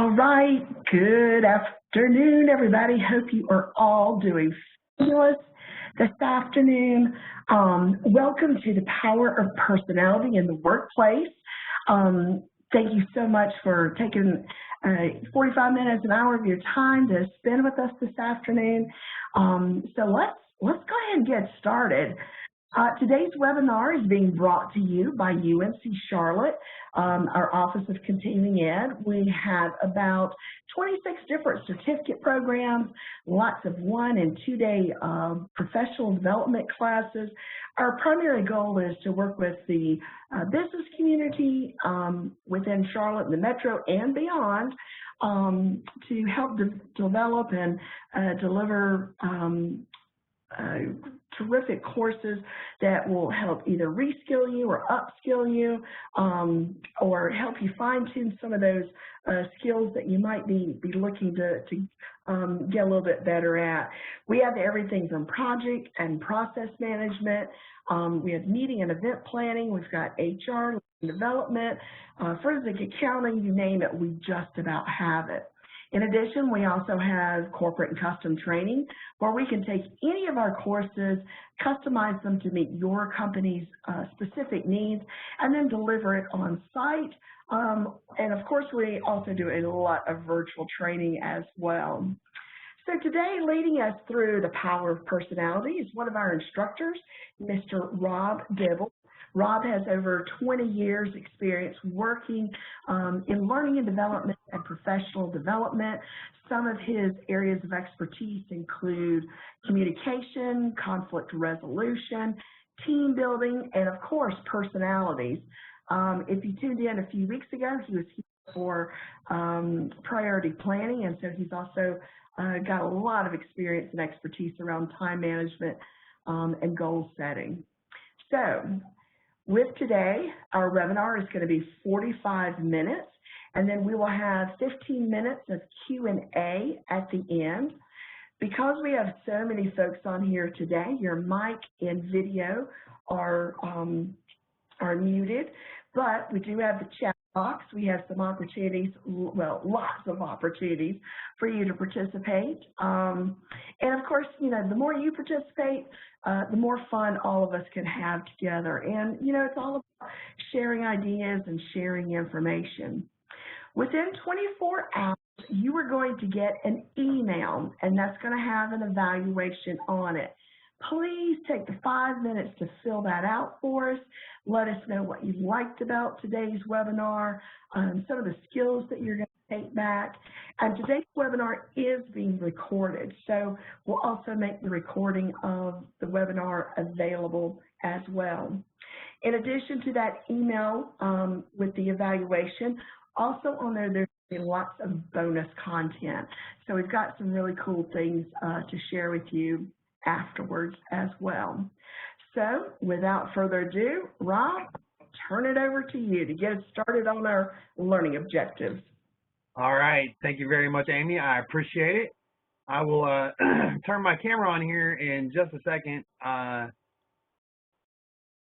All right, good afternoon, everybody. Hope you are all doing fabulous this afternoon. Welcome to the Power of Personality in the Workplace. Thank you so much for taking 45 minutes, an hour of your time to spend with us this afternoon. So let's go ahead and get started. Today's webinar is being brought to you by UNC Charlotte, our Office of Continuing Ed. We have about 26 different certificate programs, lots of 1- and 2-day professional development classes. Our primary goal is to work with the business community within Charlotte and the metro and beyond to help develop and deliver terrific courses that will help either reskill you or upskill you or help you fine-tune some of those skills that you might be looking to get a little bit better at. We have everything from project and process management. We have meeting and event planning. We've got HR, development, forensic accounting, you name it, we just about have it. In addition, we also have corporate and custom training where we can take any of our courses, customize them to meet your company's specific needs, and then deliver it on site. And of course, we also do a lot of virtual training as well. So today, leading us through the power of personality is one of our instructors, Mr. Rob Dibble. Rob has over 20 years experience working in learning and development and professional development. Some of his areas of expertise include communication, conflict resolution, team building, and of course, personalities. If you tuned in a few weeks ago, he was here for priority planning, and so he's also got a lot of experience and expertise around time management and goal setting. So, with today, our webinar is going to be 45 minutes, and then we will have 15 minutes of Q&A at the end. Because we have so many folks on here today, your mic and video are muted, but we do have the chat box. We have some opportunities, well, lots of opportunities for you to participate. And of course, you know, the more you participate, the more fun all of us can have together. And, you know, it's all about sharing ideas and sharing information. Within 24 hours, you are going to get an email, and that's going to have an evaluation on it. Please take the 5 minutes to fill that out for us. Let us know what you liked about today's webinar, some of the skills that you're going to take back. And today's webinar is being recorded, so we'll also make the recording of the webinar available as well. In addition to that email with the evaluation, also on there, there's lots of bonus content. So we've got some really cool things to share with you afterwards as well. So without further ado, Rob, turn it over to you to get us started on our learning objectives. All right. Thank you very much, Amy. I appreciate it. I will turn my camera on here in just a second. I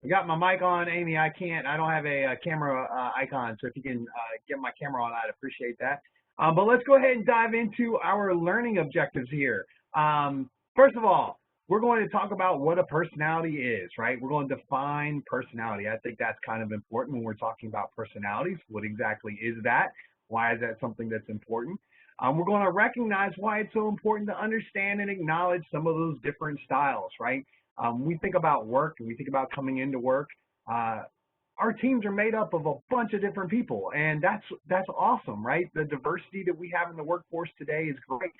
got my mic on, Amy. I don't have a camera icon, so if you can get my camera on, I'd appreciate that. But let's go ahead and dive into our learning objectives here. First of all, we're going to talk about what a personality is, right? We're going to define personality. I think that's kind of important when we're talking about personalities. What exactly is that? Why is that something that's important? We're going to recognize why it's so important to understand and acknowledge some of those different styles, right? When we think about work and we think about coming into work, our teams are made up of a bunch of different people, and that's awesome, right? The diversity that we have in the workforce today is great.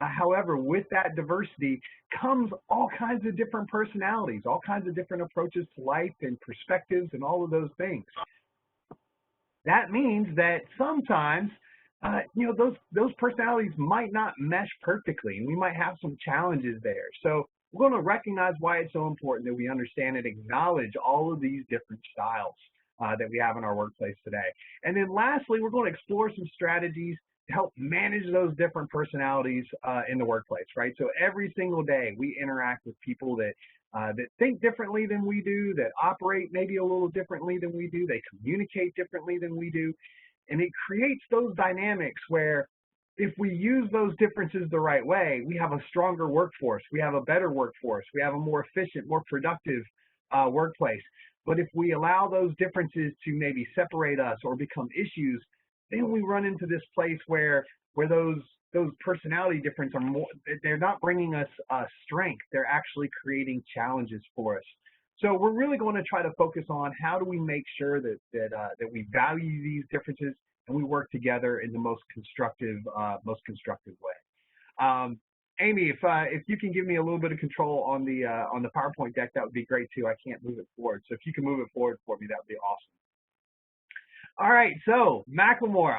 However, with that diversity comes all kinds of different personalities, all kinds of different approaches to life and perspectives and all of those things. That means that sometimes, you know, those personalities might not mesh perfectly, and we might have some challenges there. So we're going to recognize why it's so important that we understand and acknowledge all of these different styles that we have in our workplace today. And then lastly, we're going to explore some strategies to help manage those different personalities in the workplace, right? So every single day we interact with people that think differently than we do, that operate maybe a little differently than we do, they communicate differently than we do. And it creates those dynamics where if we use those differences the right way, we have a stronger workforce, we have a better workforce, we have a more efficient, more productive workplace. But if we allow those differences to maybe separate us or become issues, then we run into this place where those personality differences are more, they're not bringing us strength, they're actually creating challenges for us. So we're really going to try to focus on how do we make sure that we value these differences and we work together in the most constructive way. Amy, if you can give me a little bit of control on the PowerPoint deck, that would be great too. I can't move it forward, so if you can move it forward for me, that would be awesome. All right, so Macklemore.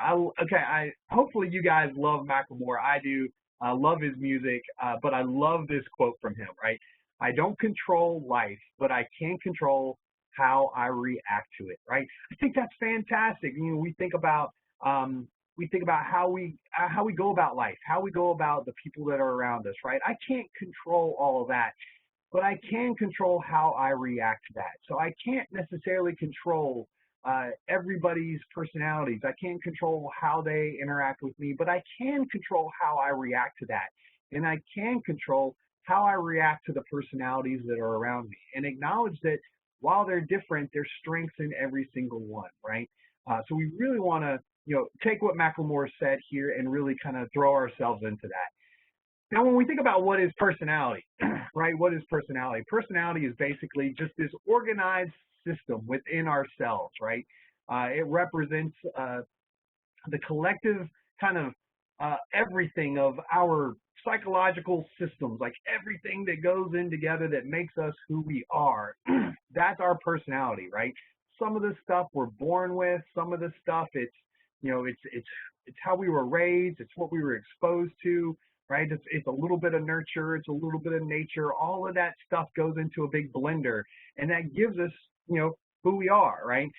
Hopefully you guys love Macklemore. I do. I love his music, but I love this quote from him. Right? I don't control life, but I can control how I react to it. Right? I think that's fantastic. You know, we think about how we go about life, how we go about the people that are around us, right? I can't control all of that, but I can control how I react to that. So I can't necessarily control everybody's personalities. I can't control how they interact with me, but I can control how I react to that. And I can control how I react to the personalities that are around me and acknowledge that while they're different, there's strengths in every single one, right? So we really want to take what Macklemore said here and really kind of throw ourselves into that. Now, when we think about what is personality, right? What is personality? Personality is basically just this organized system within ourselves, right? It represents the collective kind of everything of our psychological systems, like everything that goes in together that makes us who we are. That's our personality, right? Some of the stuff we're born with, some of the stuff it's how we were raised, it's what we were exposed to, right? It's a little bit of nurture, it's a little bit of nature. All of that stuff goes into a big blender, and that gives us, who we are, right?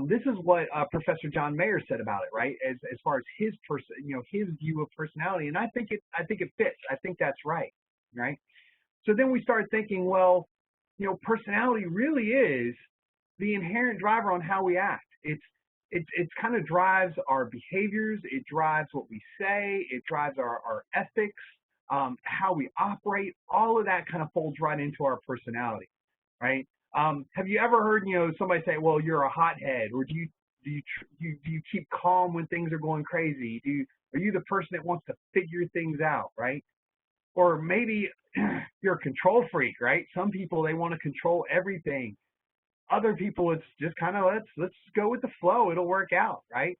This is what Professor John Mayer said about it, right? As far as his his view of personality, and I think it fits. I think that's right, right? So then we start thinking, well, personality really is the inherent driver on how we act. It kind of drives our behaviors. It drives what we say. It drives our ethics, how we operate. All of that kind of folds right into our personality, right? Have you ever heard somebody say, "Well, you're a hothead," or do you keep calm when things are going crazy? Are you the person that wants to figure things out, right? Or maybe you're a control freak, right? Some people, they want to control everything. Other people, it's just kind of let's go with the flow. It'll work out, right?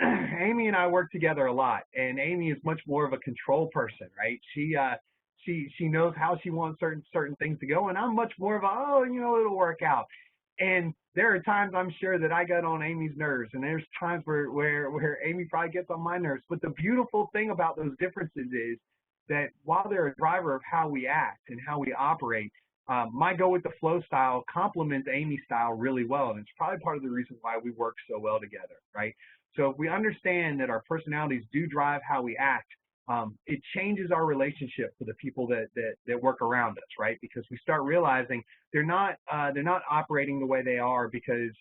Amy and I work together a lot, and Amy is much more of a control person, right? She knows how she wants certain things to go, and I'm much more of it'll work out. And there are times I'm sure that I get on Amy's nerves, and there's times where Amy probably gets on my nerves. But the beautiful thing about those differences is that while they're a driver of how we act and how we operate, my go with the flow style complements Amy's style really well, and it's probably part of the reason why we work so well together, right? So if we understand that our personalities do drive how we act, it changes our relationship to the people that work around us, right? Because we start realizing they're not operating the way they are because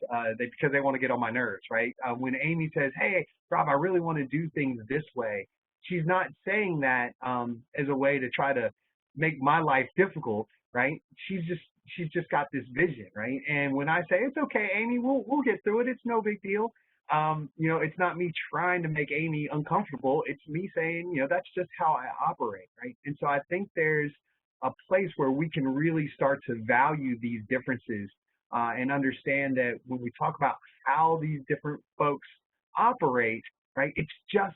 they want to get on my nerves, right? When Amy says, "Hey, Rob, I really want to do things this way," she's not saying that as a way to try to make my life difficult, right? She's just got this vision, right? And when I say, "It's okay, Amy, we'll get through it. It's no big deal." It's not me trying to make Amy uncomfortable. It's me saying, that's just how I operate, right? And so I think there's a place where we can really start to value these differences and understand that when we talk about how these different folks operate, right? It's just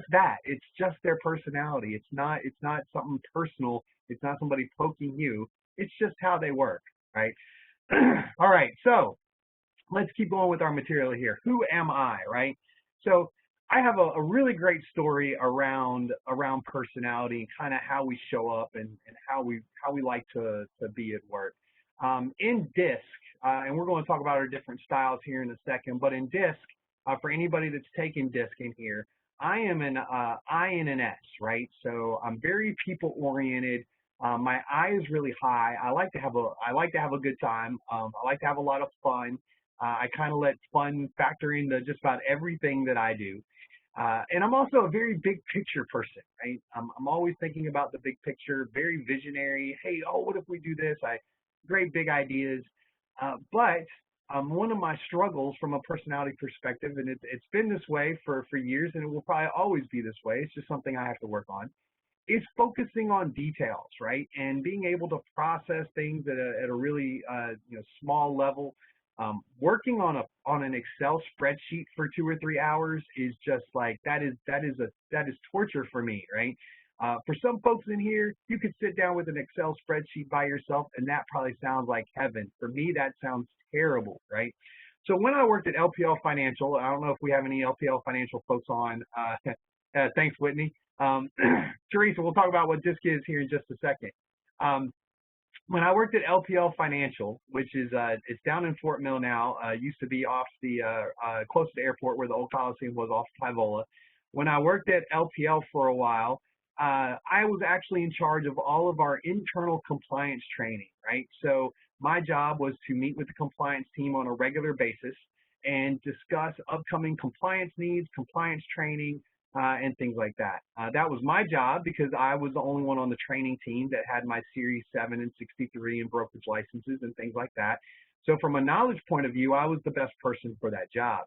that. It's just their personality. It's not something personal. It's not somebody poking you. It's just how they work, right? All right, so let's keep going with our material here. Who am I, right? So I have a really great story around personality and kind of how we show up and how we like to be at work. In DISC, and we're going to talk about our different styles here in a second, but in DISC, for anybody that's taken DISC in here, I am an INS, right? So I'm very people oriented. My I is really high. I like to have a good time. I like to have a lot of fun. I kind of let fun factor into just about everything that I do. And I'm also a very big picture person, right? I'm always thinking about the big picture, very visionary. Hey, oh, what if we do this? Great big ideas. But one of my struggles from a personality perspective, and it's been this way for years, and it will probably always be this way. It's just something I have to work on. Is focusing on details, right? And being able to process things at a really small level. Working on an Excel spreadsheet for 2 or 3 hours is just like that is torture for me, right? For some folks in here, you could sit down with an Excel spreadsheet by yourself, and that probably sounds like heaven. For me, that sounds terrible, right? So when I worked at LPL Financial, I don't know if we have any LPL Financial folks on. Thanks, Whitney. Teresa, we'll talk about what DISC is here in just a second. When I worked at LPL Financial, which is it's down in Fort Mill now, used to be off the close to the airport where the old Coliseum was off Pivola. When I worked at LPL for a while, I was actually in charge of all of our internal compliance training, right? So my job was to meet with the compliance team on a regular basis and discuss upcoming compliance needs, compliance training, and things like that. That was my job because I was the only one on the training team that had my Series 7 and 63 and brokerage licenses and things like that. So from a knowledge point of view, I was the best person for that job.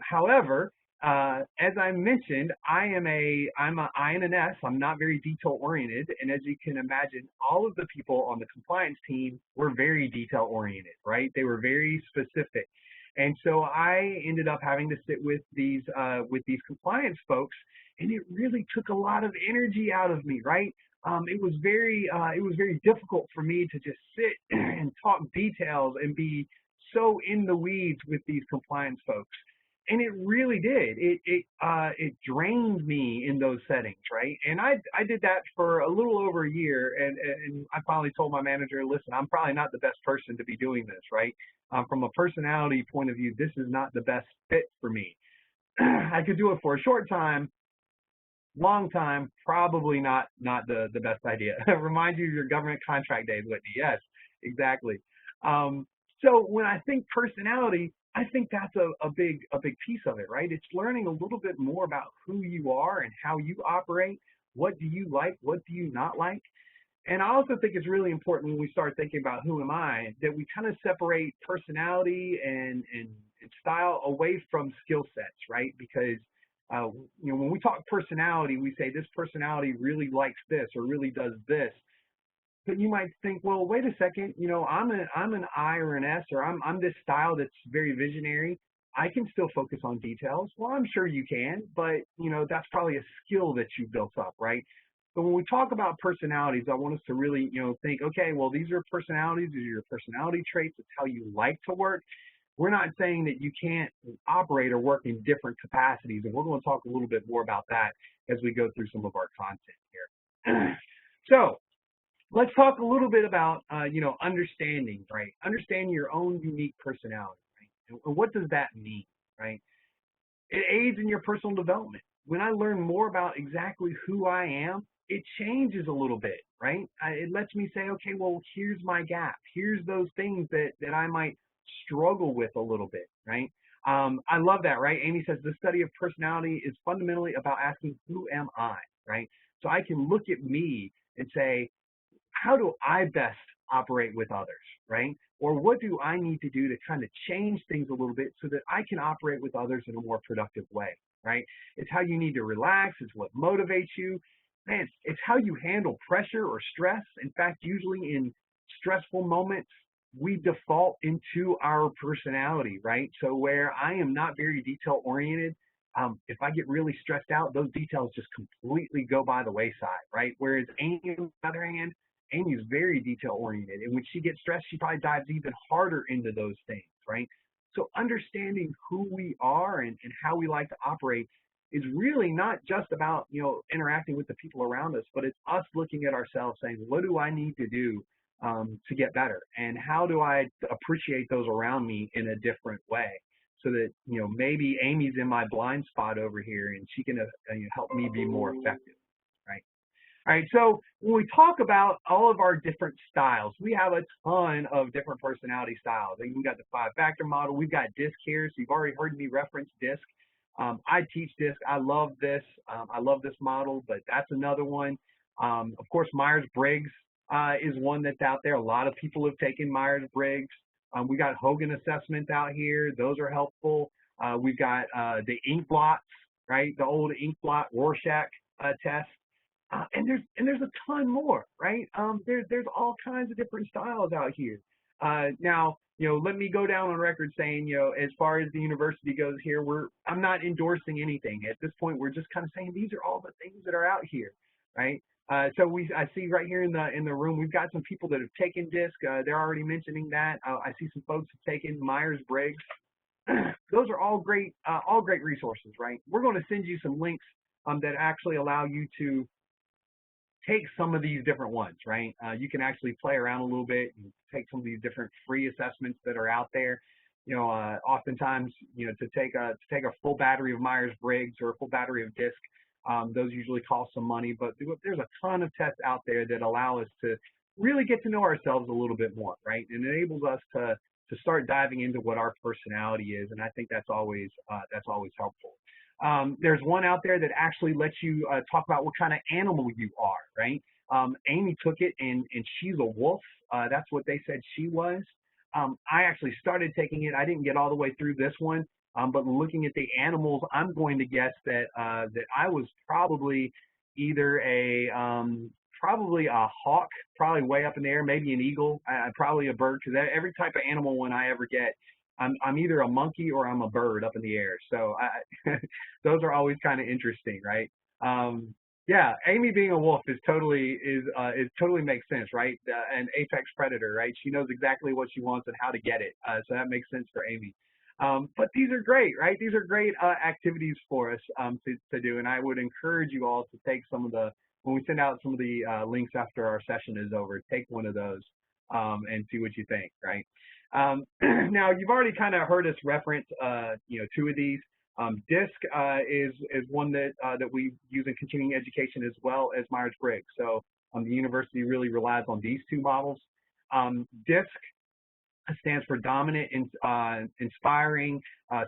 However, as I mentioned, I'm an INS. I'm not very detail oriented, and as you can imagine, all of the people on the compliance team were very detail oriented, right? They were very specific. And so I ended up having to sit with these compliance folks, and it really took a lot of energy out of me, right? It was very difficult for me to just sit and talk details and be so in the weeds with these compliance folks. And it really did. It drained me in those settings, right? And I did that for a little over a year, and I finally told my manager, listen, I'm probably not the best person to be doing this, right? From a personality point of view, this is not the best fit for me. I could do it for a short time, long time, probably not the best idea. Remind you of your government contract days, Whitney. Yes, exactly. So when I think personality, I think that's a big piece of it, right? It's learning a little bit more about who you are and how you operate. What do you like? What do you not like? And I also think it's really important when we start thinking about who am I, that we kind of separate personality and style away from skill sets, right? Because when we talk personality, we say this personality really likes this or really does this. But you might think, well, wait a second, I'm an I or an S, or I'm this style that's very visionary. I can still focus on details. Well, I'm sure you can, but that's probably a skill that you built up, right? So when we talk about personalities, I want us to really, think, okay, well, these are personalities, these are your personality traits, it's how you like to work. We're not saying that you can't operate or work in different capacities, and we're going to talk a little bit more about that as we go through some of our content here. So let's talk a little bit about, understanding, right? Understand your own unique personality, right? And what does that mean, right? It aids in your personal development. When I learn more about exactly who I am, it changes a little bit, right? It lets me say, okay, well, here's my gap. Here's those things that I might struggle with a little bit, right? I love that, right? Amy says the study of personality is fundamentally about asking, who am I, right? So I can look at me and say, how do I best operate with others, right? Or what do I need to do to kind of change things a little bit so that I can operate with others in a more productive way, right? It's how you need to relax. It's what motivates you. Man, it's how you handle pressure or stress. In fact, usually in stressful moments, we default into our personality, right? So where I am not very detail oriented, if I get really stressed out, those details just completely go by the wayside, right? Whereas Amy, on the other hand, Amy is very detail oriented, and when she gets stressed, she probably dives even harder into those things, right? So understanding who we are and how we like to operate is really not just about, interacting with the people around us, but it's us looking at ourselves saying, what do I need to do to get better? And how do I appreciate those around me in a different way so that, maybe Amy's in my blind spot over here and she can help me be more effective, right? All right, so when we talk about all of our different styles, we have a ton of different personality styles. And we've got the 5-factor model. We've got DISC here, so you've already heard me reference DISC. I teach DISC. I love this. I love this model, but that's another one. Of course, Myers-Briggs is one that's out there. A lot of people have taken Myers-Briggs. We got Hagan Assessments out here. Those are helpful. We've got the ink blots, right? The old ink blot Rorschach test. And there's a ton more, right? There's all kinds of different styles out here. Now, let me go down on record saying, as far as the university goes here, I'm not endorsing anything. At this point, we're just kind of saying these are all the things that are out here, right? So I see right here in the room, we've got some people that have taken DISC. They're already mentioning that. I see some folks who've taken Myers-Briggs. Those are all great resources, right? We're going to send you some links that actually allow you to take some of these different ones, right? You can actually play around a little bit and take some of these different free assessments that are out there. Oftentimes, to take a full battery of Myers-Briggs or a full battery of DISC, those usually cost some money, but there's a ton of tests out there that allow us to really get to know ourselves a little bit more, right? And it enables us to start diving into what our personality is, and I think that's always helpful. There's one out there that actually lets you talk about what kind of animal you are, right? Amy took it, and she's a wolf. That's what they said she was. I actually started taking it. I didn't get all the way through this one, but looking at the animals, I'm going to guess that I was probably either probably a hawk, probably way up in the air, maybe an eagle, probably a bird, because every type of animal one I ever get, I'm either a monkey or I'm a bird up in the air. So those are always kind of interesting, right? Yeah, Amy being a wolf is totally makes sense, right? An apex predator, right? She knows exactly what she wants and how to get it. So that makes sense for Amy. But these are great, right? These are great activities for us to do, and I would encourage you all to take some of the, when we send out some of the links after our session is over, take one of those and see what you think, right? Now, you've already kind of heard us reference, two of these. DISC is one that we use in continuing education as well as Myers-Briggs. So the university really relies on these two models. DISC stands for dominant, inspiring,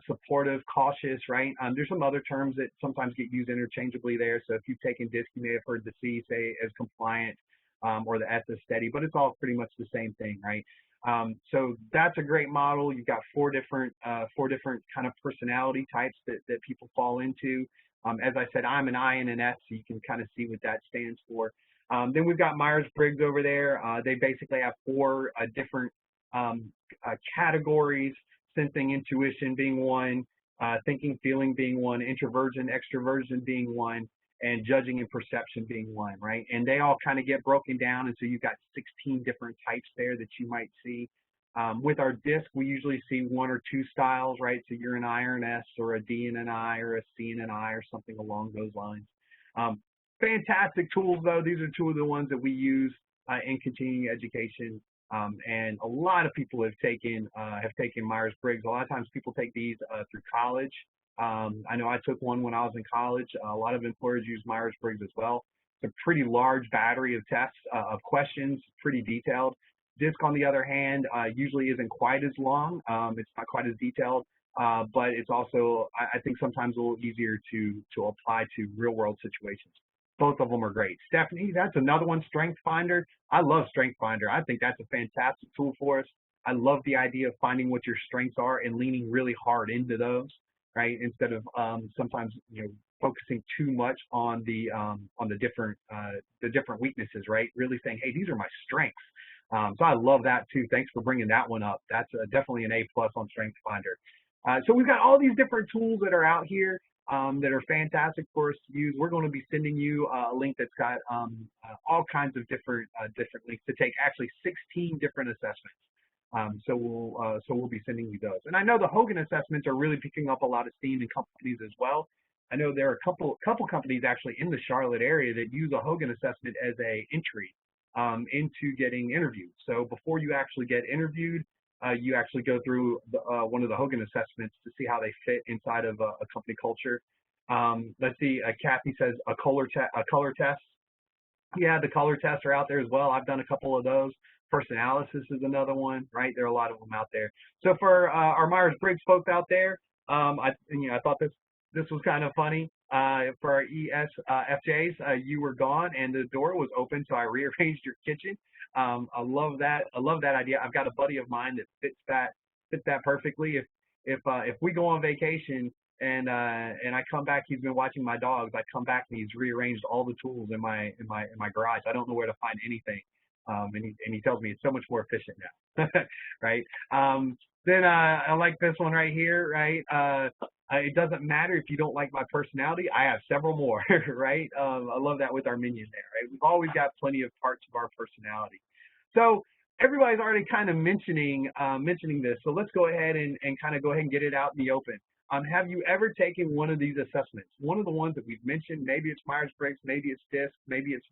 supportive, cautious, right? There's some other terms that sometimes get used interchangeably there. So if you've taken DISC, you may have heard the C say as compliant or the S as steady, but it's all pretty much the same thing, right? So that's a great model. You've got four different kind of personality types that people fall into. As I said, I'm an I and an S, so you can kind of see what that stands for. Then we've got Myers-Briggs over there. They basically have four different categories: sensing, intuition being one, thinking, feeling being one, introversion, extroversion being one, and judging and perception being one, right? And they all kind of get broken down, and so you've got 16 different types there that you might see. With our DISC, we usually see one or two styles, right? So you're an I or an S, or a D and an I, or a C and an I, or something along those lines. Fantastic tools, though. These are two of the ones that we use in continuing education. And a lot of people have taken Myers-Briggs. A lot of times people take these through college. I know I took one when I was in college. A lot of employers use Myers-Briggs as well. It's a pretty large battery of tests, of questions, pretty detailed. DISC, on the other hand, usually isn't quite as long. It's not quite as detailed, but it's also, I think, sometimes a little easier to apply to real-world situations. Both of them are great. Stephanie, that's another one, Strength Finder. I love Strength Finder. I think that's a fantastic tool for us. I love the idea of finding what your strengths are and leaning really hard into those, right? Instead of sometimes focusing too much on the different weaknesses, right? Really saying, hey, these are my strengths. So I love that too. Thanks for bringing that one up. That's definitely an A+ on Strength Finder. So we've got all these different tools that are out here that are fantastic for us to use. We're going to be sending you a link that's got all kinds of different links to take, actually 16 different assessments. So we'll be sending you those. And I know the Hagan Assessments are really picking up a lot of steam in companies as well. I know there are a couple companies actually in the Charlotte area that use a Hagan Assessment as a entry into getting interviewed. So before you actually get interviewed, you actually go through one of the Hagan Assessments to see how they fit inside of a company culture. Let's see, Kathy says a color test. Yeah, the color tests are out there as well. I've done a couple of those. Personalysis is another one, right? There are a lot of them out there. So for our Myers-Briggs folks out there, I thought this was kind of funny. For our ESFJs, you were gone and the door was open, so I rearranged your kitchen. I love that. I love that idea. I've got a buddy of mine that fits that perfectly. If we go on vacation and I come back, he's been watching my dogs. I come back and he's rearranged all the tools in my garage. I don't know where to find anything. And he tells me it's so much more efficient now, right? Then I like this one right here, right? It doesn't matter if you don't like my personality. I have several more, right? I love that with our Minion there, right? We've always got plenty of parts of our personality. So everybody's already kind of mentioning this. So let's go ahead and kind of go ahead and get it out in the open. Have you ever taken one of these assessments? One of the ones that we've mentioned, maybe it's Myers-Briggs, maybe it's DISC, maybe it's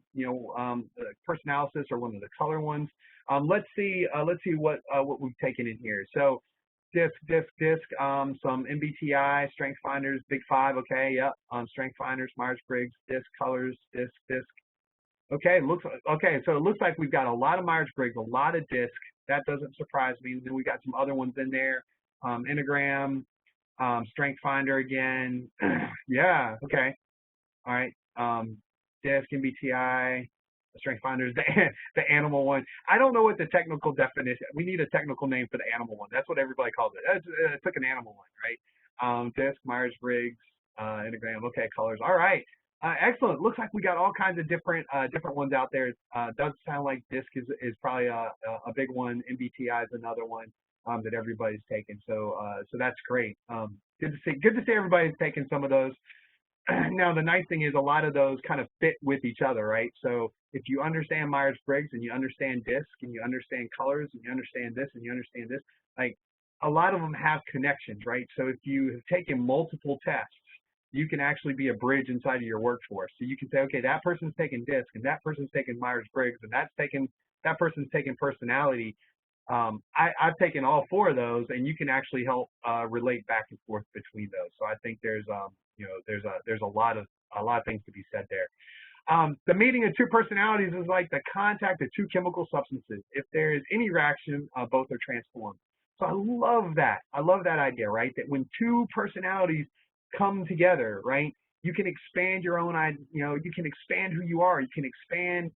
Personalysis or one of the color ones. Let's see what we've taken in here. So DISC, some MBTI, Strength Finders, Big Five, okay, yep, Strength Finders, Myers-Briggs, DISC, colors, DISC. Okay, so it looks like we've got a lot of Myers-Briggs, a lot of DISC. That doesn't surprise me. Then we got some other ones in there, Enneagram. Strength Finder again. Yeah, okay. All right. DISC, MBTI, Strength Finders, the animal one. I don't know what the technical definition. We need a technical name for the animal one. That's what everybody calls it. It's like an animal one, right? DISC, Myers-Briggs, Enneagram. Okay, colors. All right. Excellent. Looks like we got all kinds of different ones out there. Does sound like DISC is probably a big one. MBTI is another one. That everybody's taken, so that's great. Good to see everybody's taking some of those. Now the nice thing is a lot of those kind of fit with each other, right? So if you understand Myers-Briggs and you understand DISC and you understand colors and you understand this and you understand this, like a lot of them have connections, right? So if you have taken multiple tests, you can actually be a bridge inside of your workforce. So you can say, okay, that person's taken DISC and that person's taken Myers-Briggs and that person's taken personality. I've taken all four of those, and you can actually help relate back and forth between those. So I think there's a lot of things to be said there. The meeting of two personalities is like the contact of two chemical substances. If there is any reaction, both are transformed. So I love that. I love that idea, right? That when two personalities come together, right, you can expand your own, you can expand who you are. You can expand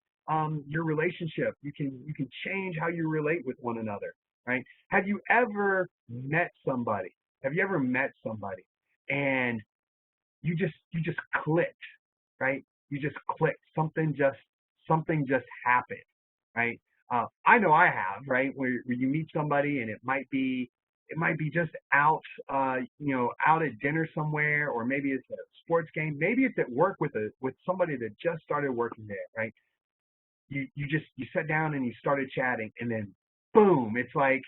your relationship. You can change how you relate with one another, right? Have you ever met somebody? And you just clicked, right? You just clicked. Something just happened, right? I know I have, right? Where you meet somebody and it might be just out, out at dinner somewhere, or maybe it's a sports game, maybe it's at work with somebody that just started working there, right? You sat down and you started chatting, and then boom, it's like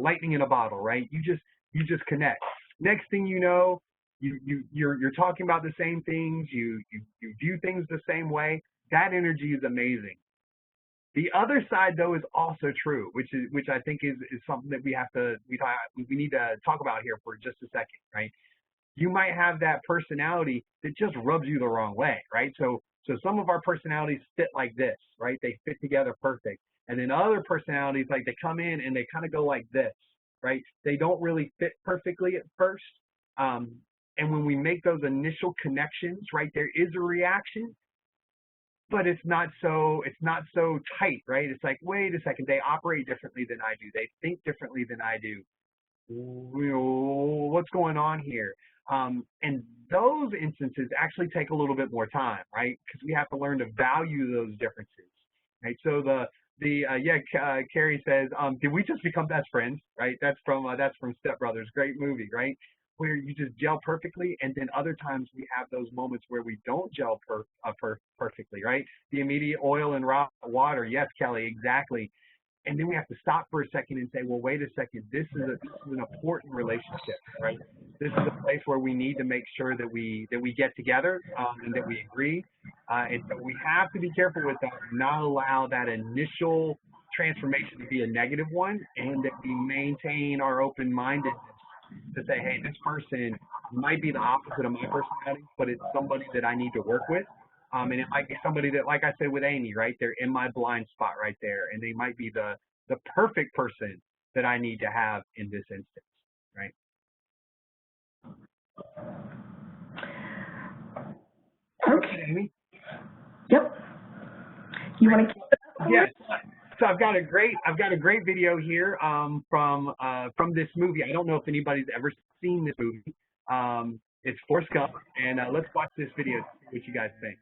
lightning in a bottle, right? You just connect. Next thing you know, you're talking about the same things, you view things the same way. That energy is amazing. The other side, though, is also true, which I think is something that we need to talk about here for just a second, right? You might have that personality that just rubs you the wrong way, right? So some of our personalities fit like this, right? They fit together perfect. And then other personalities, like they come in and they kind of go like this, right? They don't really fit perfectly at first. And when we make those initial connections, right, there is a reaction, but it's not so tight, right? It's like, wait a second, they operate differently than I do. They think differently than I do. What's going on here? And those instances actually take a little bit more time, right? Because we have to learn to value those differences, right? So Carrie says, did we just become best friends, right? That's from Step Brothers, great movie, right? Where you just gel perfectly, and then other times we have those moments where we don't gel perfectly, right? The immediate oil and raw water, yes, Kelly, exactly. And then we have to stop for a second and say, well, wait a second, this is an important relationship, right? This is a place where we need to make sure that we get together and that we agree. And so we have to be careful with that, not allow that initial transformation to be a negative one, and that we maintain our open-mindedness to say, hey, this person might be the opposite of my personality, but it's somebody that I need to work with. And it might be somebody that, like I said with Amy, right, they're in my blind spot right there, and they might be the perfect person that I need to have in this instance, right? Okay. Amy? Yep. You want to keep it up? Yes. So I've got a great video here from this movie. I don't know if anybody's ever seen this movie. It's Forrest Gump, and let's watch this video. See what you guys think.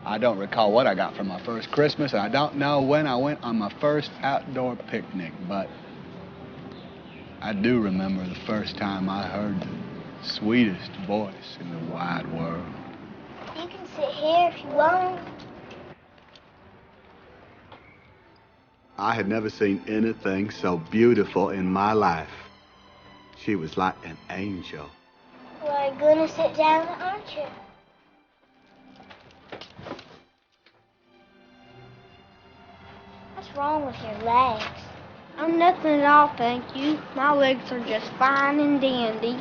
I don't recall what I got for my first Christmas, and I don't know when I went on my first outdoor picnic, but I do remember the first time I heard the sweetest voice in the wide world. You can sit here if you want. I had never seen anything so beautiful in my life. She was like an angel. Well, you're gonna sit down, aren't you? What's wrong with your legs? I'm nothing at all, thank you. My legs are just fine and dandy.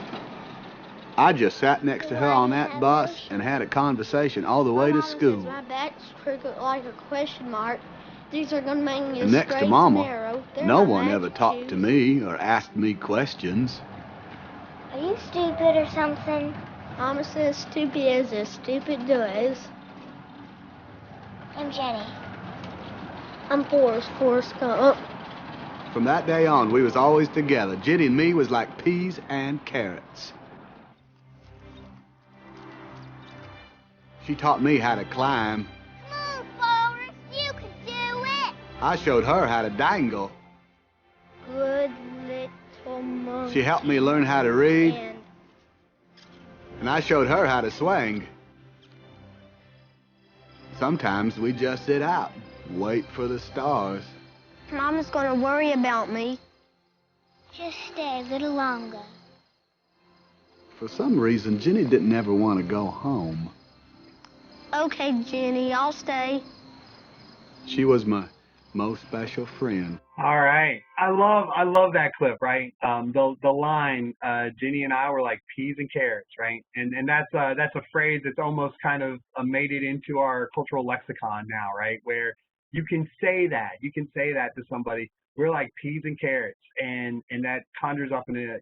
I just sat next to her on that bus and had a conversation all the way to school. My back's crooked like a question mark. These are gonna make me And next to straight Mama, and narrow. no one ever talked to me or asked me questions. Are you stupid or something? Mama says stupid as stupid does. I'm Jenny. I'm Forrest Gump. From that day on, we was always together. Jenny and me was like peas and carrots. She taught me how to climb. Come on, Forrest, you can do it. I showed her how to dangle. Good little monkey. She helped me learn how to read, And and I showed her how to swing. Sometimes we just sit out, wait for the stars. Mama's gonna worry about me. Just stay a little longer. For some reason, Jenny didn't ever want to go home. Okay, Jenny, I'll stay. She was my most special friend. All right, I love that clip, right? The line, Jenny and I were like peas and carrots, right? And that's a phrase that's almost kind of made it into our cultural lexicon now, right? Where you can say that to somebody. We're like peas and carrots, and that conjures up an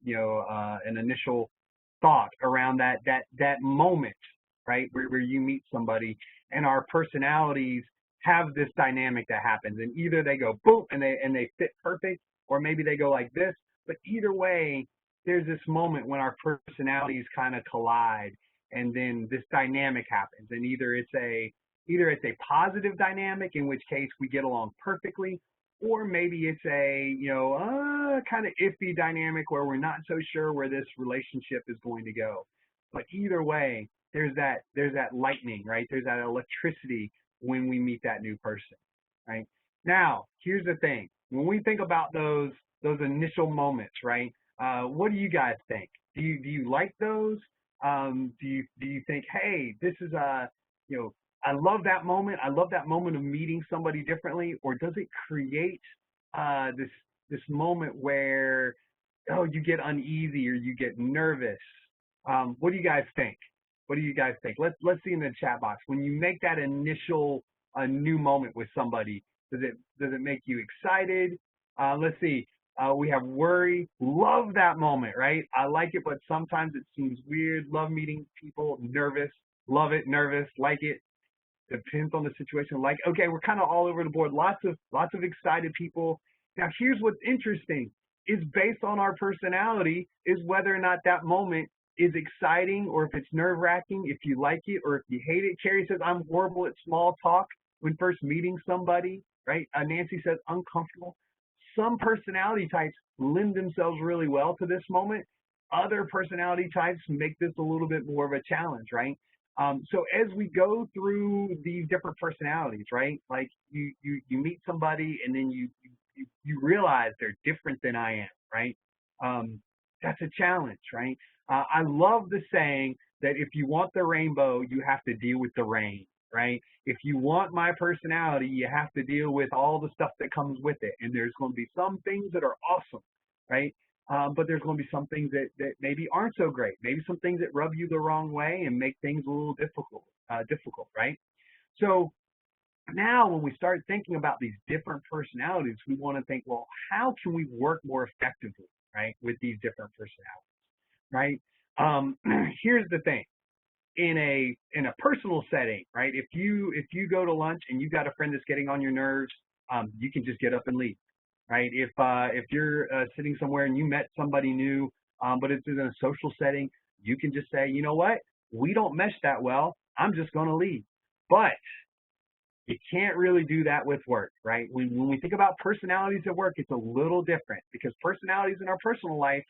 initial thought around that moment, right? Where you meet somebody, and our personalities have this dynamic that happens, and either they go boom and they fit perfect, or maybe they go like this. But either way, there's this moment when our personalities kind of collide, and then this dynamic happens, and either it's a positive dynamic, in which case we get along perfectly, or maybe it's a kind of iffy dynamic where we're not so sure where this relationship is going to go. But either way, there's that lightning, right? There's that electricity when we meet that new person, right? Now, here's the thing. When we think about those initial moments, right? What do you guys think? Do you like those? Do you think, hey, this is I love that moment. I love that moment of meeting somebody differently, or does it create this moment where you get uneasy or you get nervous? What do you guys think? What do you guys think? Let's see in the chat box. When you make that initial new moment with somebody, does it make you excited? Let's see. We have worry. Love that moment, right? I like it, but sometimes it seems weird. Love meeting people. Nervous. Love it. Nervous. Like it. Depends on the situation. Like, okay, we're kind of all over the board. Lots of excited people. Now, here's what's interesting. Is based on our personality is whether or not that moment is exciting, or if it's nerve-wracking, if you like it or if you hate it. Carrie says, I'm horrible at small talk when first meeting somebody, right? Nancy says, uncomfortable. Some personality types lend themselves really well to this moment. Other personality types make this a little bit more of a challenge, right? So as we go through these different personalities, right? Like you meet somebody and then you realize they're different than I am, right? That's a challenge, right? I love the saying that if you want the rainbow, you have to deal with the rain, right? If you want my personality, you have to deal with all the stuff that comes with it. And there's going to be some things that are awesome, right? But there's going to be some things that maybe aren't so great. Maybe some things that rub you the wrong way and make things a little difficult, right? So now when we start thinking about these different personalities, we want to think, well, how can we work more effectively, right, with these different personalities, right? Here's the thing. In a personal setting, right, if you go to lunch and you got a friend that's getting on your nerves, you can just get up and leave, right? If you're sitting somewhere and you met somebody new, but it's in a social setting, you can just say, you know what, we don't mesh that well, I'm just going to leave. But you can't really do that with work, right? When we think about personalities at work, it's a little different, because personalities in our personal life,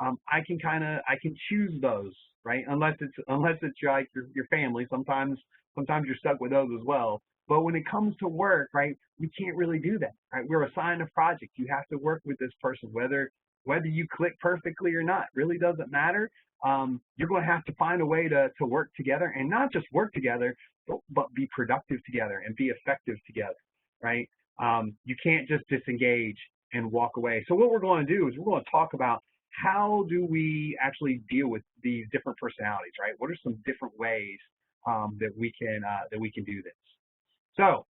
I can choose those, right? Unless it's like your family. Sometimes you're stuck with those as well. But when it comes to work, right, we can't really do that, right? We're assigned a project. You have to work with this person, whether you click perfectly or not, really doesn't matter. You're going to have to find a way to work together, and not just work together, but be productive together and be effective together, right? You can't just disengage and walk away. So what we're going to do is we're going to talk about how do we actually deal with these different personalities, right? What are some different ways that we can do this? So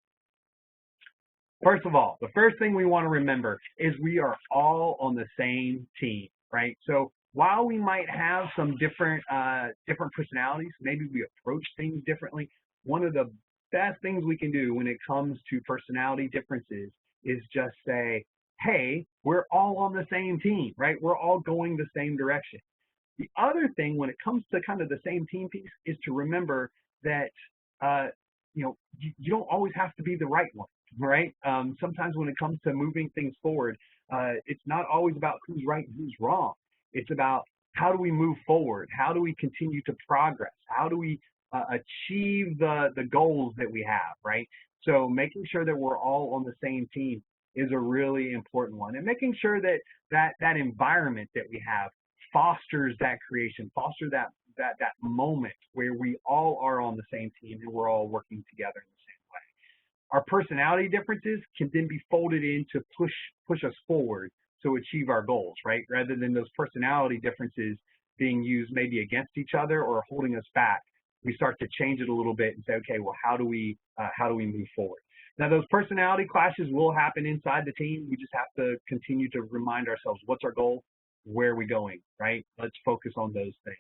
first of all, the first thing we want to remember is we are all on the same team, right? So while we might have some different personalities, maybe we approach things differently, one of the best things we can do when it comes to personality differences is just say, hey, we're all on the same team, right? We're all going the same direction. The other thing when it comes to kind of the same team piece is to remember that, you don't always have to be the right one, right? Sometimes when it comes to moving things forward, it's not always about who's right and who's wrong. It's about how do we move forward? How do we continue to progress? How do we achieve the goals that we have, right? So making sure that we're all on the same team is a really important one, and making sure that environment that we have fosters that creation, foster that moment where we all are on the same team and we're all working together in the same way. Our personality differences can then be folded in to push us forward to achieve our goals, right? Rather than those personality differences being used maybe against each other or holding us back, we start to change it a little bit and say, okay, well, how do we move forward? Now, those personality clashes will happen inside the team. We just have to continue to remind ourselves, what's our goal? Where are we going, right? Let's focus on those things.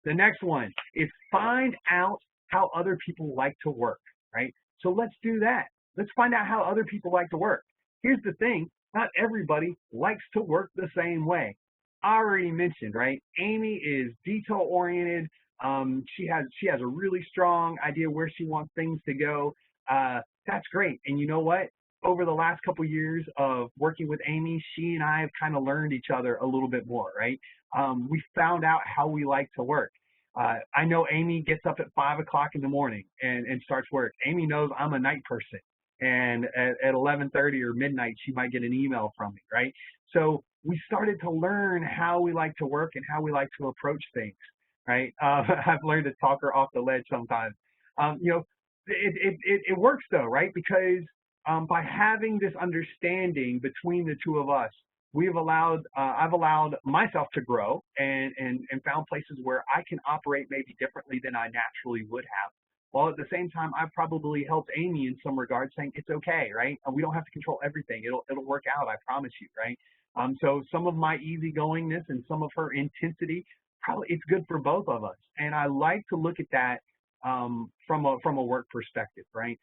The next one is find out how other people like to work, right? So let's do that. Let's find out how other people like to work. Here's the thing. Not everybody likes to work the same way. I already mentioned, right? Amy is detail-oriented. She has a really strong idea where she wants things to go. That's great. And you know what? Over the last couple of years of working with Amy, she and I have kind of learned each other a little bit more, right? We found out how we like to work. I know Amy gets up at 5 o'clock in the morning and starts work. Amy knows I'm a night person. And at 11:30 or midnight, she might get an email from me, right? So we started to learn how we like to work and how we like to approach things, right? I've learned to talk her off the ledge sometimes. It works though, right? Because by having this understanding between the two of us, I've allowed myself to grow and found places where I can operate maybe differently than I naturally would have. While at the same time, I've probably helped Amy in some regards, saying it's okay, right? We don't have to control everything. It'll work out, I promise you, right? So some of my easygoingness and some of her intensity, probably it's good for both of us. And I like to look at that from a work perspective, right?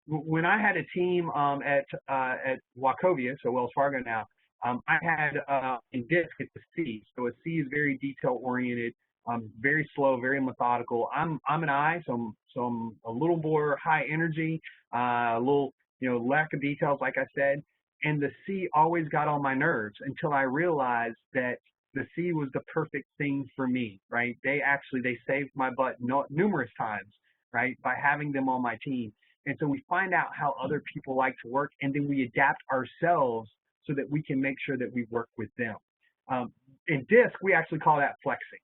When I had a team at Wachovia, so Wells Fargo now, I had in DISC it's a C. So a C is very detail oriented, very slow, very methodical. I'm an I, so I'm a little more high energy, a little lack of details, like I said. And the C always got on my nerves until I realized that the C was the perfect thing for me, right? They saved my butt numerous times, right, by having them on my team. And so we find out how other people like to work, and then we adapt ourselves so that we can make sure that we work with them. In DISC, we actually call that flexing,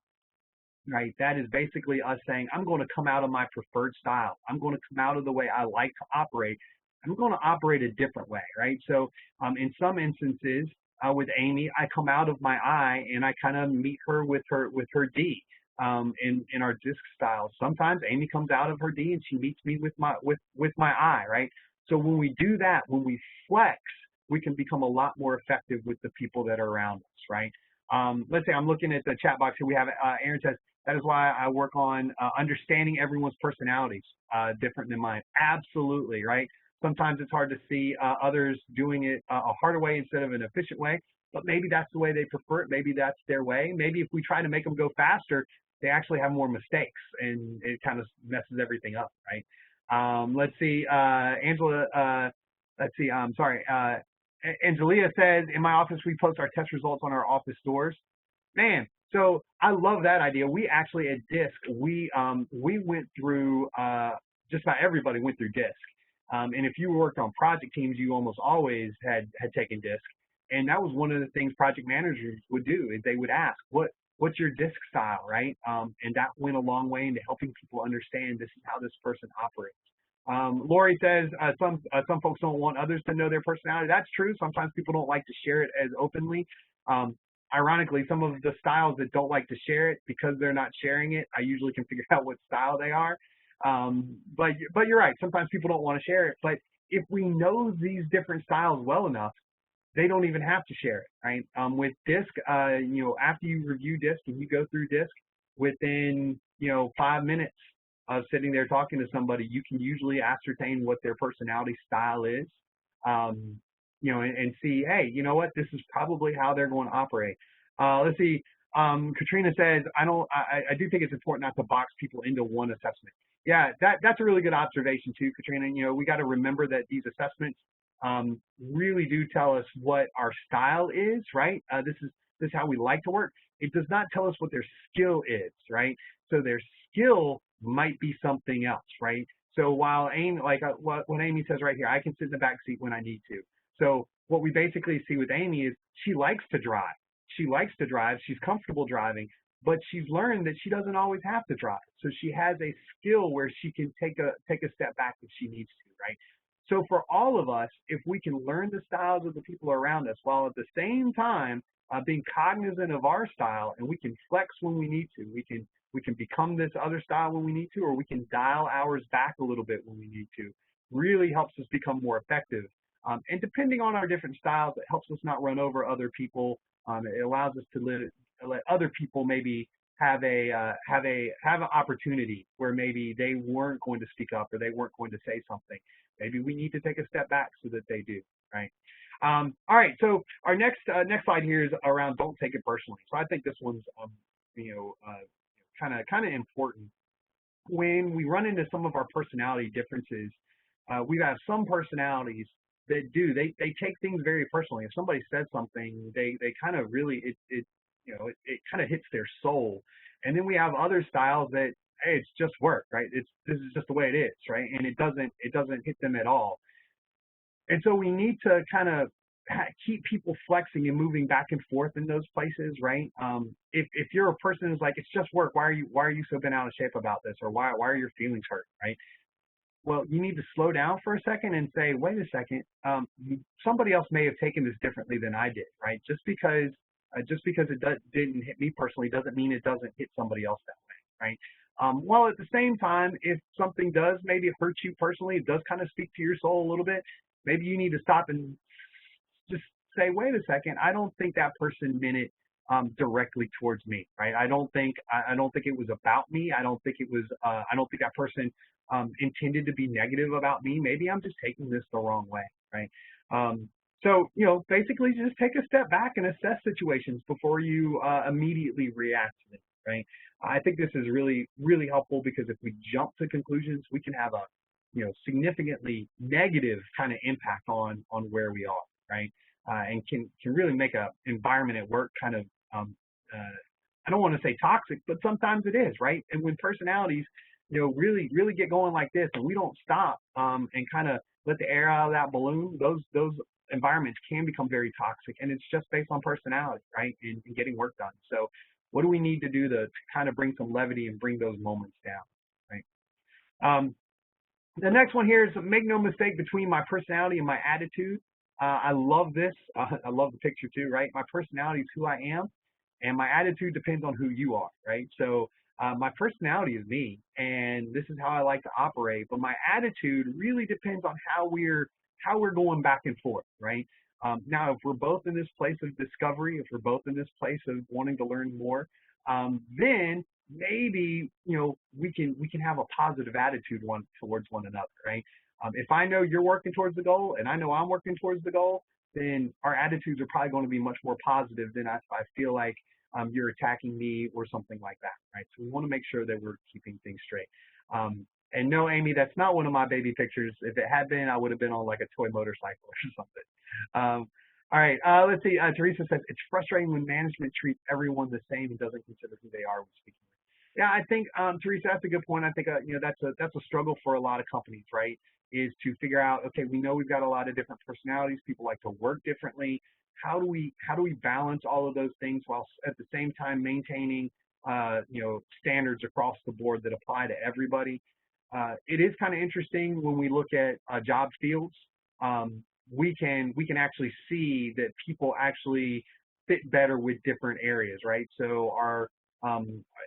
right? That is basically us saying, I'm going to come out of my preferred style. I'm going to come out of the way I like to operate. I'm going to operate a different way, right? So in some instances with Amy, I come out of my I and I kind of meet her with her D. in our disc styles. Sometimes Amy comes out of her D and she meets me with my I, right? So when we do that, when we flex, we can become a lot more effective with the people that are around us, right? Let's say I'm looking at the chat box here. We have Aaron says, that is why I work on understanding everyone's personalities different than mine. Absolutely, right? Sometimes it's hard to see others doing it a harder way instead of an efficient way, but maybe that's the way they prefer it. Maybe that's their way. Maybe if we try to make them go faster, they actually have more mistakes and it kind of messes everything up, right? Let's see, Angela, let's see, sorry, Angelia says, in my office, we post our test results on our office doors. Man, so I love that idea. We actually at DISC, we went through, just about everybody went through DISC. And if you worked on project teams, you almost always had taken DISC. And that was one of the things project managers would do, is they would ask, what's your DISC style, right? And that went a long way into helping people understand this is how this person operates. Lori says some folks don't want others to know their personality. That's true. Sometimes people don't like to share it as openly. Ironically, some of the styles that don't like to share it, because they're not sharing it, I usually can figure out what style they are. But you're right. Sometimes people don't want to share it. But if we know these different styles well enough, they don't even have to share it, right? With DISC, you know, after you review DISC and you go through DISC, within 5 minutes of sitting there talking to somebody, you can usually ascertain what their personality style is, and see, hey, you know what, this is probably how they're going to operate. Let's see, Katrina says, I do think it's important not to box people into one assessment. Yeah, that's a really good observation too, Katrina. We got to remember that these assessments really do tell us what our style is, right? This is how we like to work. It does not tell us what their skill is, right? So their skill might be something else, right? So while Amy, like what Amy says right here, I can sit in the back seat when I need to. So what we basically see with Amy is she likes to drive. She likes to drive. She's comfortable driving, but she's learned that she doesn't always have to drive. So she has a skill where she can take a step back if she needs to, right? So for all of us, if we can learn the styles of the people around us while at the same time being cognizant of our style, and we can flex when we need to, we can become this other style when we need to, or we can dial ours back a little bit when we need to, really helps us become more effective. And depending on our different styles, it helps us not run over other people. It allows us to let other people maybe have an opportunity where maybe they weren't going to speak up or they weren't going to say something. Maybe we need to take a step back so that they do, right? All right, so our next slide here is around don't take it personally. So I think this one's kind of important. When we run into some of our personality differences, we have some personalities that they take things very personally. If somebody says something, they kind of really it kind of hits their soul. And then we have other styles that, hey, it's just work, right? This is just the way it is, right? And it doesn't hit them at all. And so we need to kind of keep people flexing and moving back and forth in those places, right? If you're a person who's like, it's just work, why are you so bent out of shape about this, or why are your feelings hurt, right? Well, you need to slow down for a second and say, wait a second, somebody else may have taken this differently than I did, right? Just because it didn't hit me personally doesn't mean it doesn't hit somebody else that way, right? While at the same time, if something does maybe hurt you personally, it does kind of speak to your soul a little bit, maybe you need to stop and just say, wait a second, I don't think that person meant it directly towards me, right? I don't think it was about me. I don't think that person intended to be negative about me. Maybe I'm just taking this the wrong way, right? So, basically just take a step back and assess situations before you immediately react to them, right? I think this is really, really helpful, because if we jump to conclusions, we can have a, significantly negative kind of impact on where we are, right? And can really make an environment at work kind of, I don't want to say toxic, but sometimes it is, right? And when personalities, really, really get going like this, and we don't stop and kind of let the air out of that balloon, those environments can become very toxic, and it's just based on personality, right? And getting work done. So what do we need to do to kind of bring some levity and bring those moments down, right? The next one here is make no mistake between my personality and my attitude. I love this. I love the picture too, right? My personality is who I am, and my attitude depends on who you are, right? So My personality is me, and this is how I like to operate. But my attitude really depends on how we're going back and forth, right? Now, if we're both in this place of discovery, if we're both in this place of wanting to learn more, then maybe we can have a positive attitude towards one another, right? If I know you're working towards the goal and I know I'm working towards the goal, then our attitudes are probably going to be much more positive than if I feel like you're attacking me or something like that, right? So we want to make sure that we're keeping things straight. And no, Amy, that's not one of my baby pictures. If it had been, I would have been on like a toy motorcycle or something. All right, let's see. Teresa says, it's frustrating when management treats everyone the same and doesn't consider who they are when speaking. Yeah, I think, Teresa, that's a good point. I think, that's a struggle for a lot of companies, right? Is to figure out, okay, we know we've got a lot of different personalities. People like to work differently. How do we balance all of those things while at the same time maintaining, standards across the board that apply to everybody? It is kind of interesting when we look at job fields. We can actually see that people actually fit better with different areas, right? So our